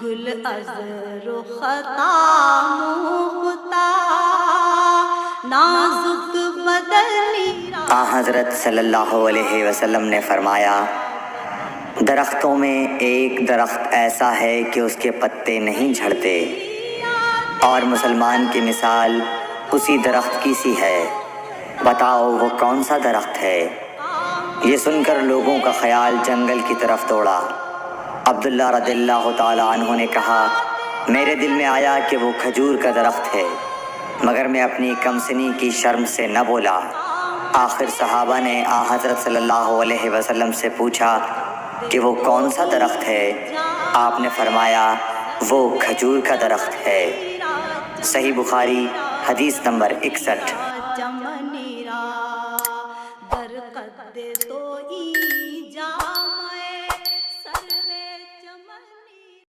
गुल अज़र ख़ता मुख्ता नाजुक बदनी। हज़रत सल्लल्लाहु अलैहि वसल्लम ने फरमाया, दरख्तों में एक दरख्त ऐसा है कि उसके पत्ते नहीं झड़ते और मुसलमान की मिसाल उसी दरख्त की सी है। बताओ वो कौन सा दरख्त है? ये सुनकर लोगों का ख्याल जंगल की तरफ दौड़ा। अब्दुल्ला रज़ियल्लाहु ताला अन्हु ने कहा, मेरे दिल में आया कि वो खजूर का दरख्त है, मगर मैं अपनी कमसिनी की शर्म से न बोला। आखिर सहाबा ने हज़रत सल्लल्लाहु अलैहि वसल्लम से पूछा कि वो कौन सा दरख्त है? आपने फरमाया, वो खजूर का दरख्त है। सही बुखारी हदीस नंबर 61।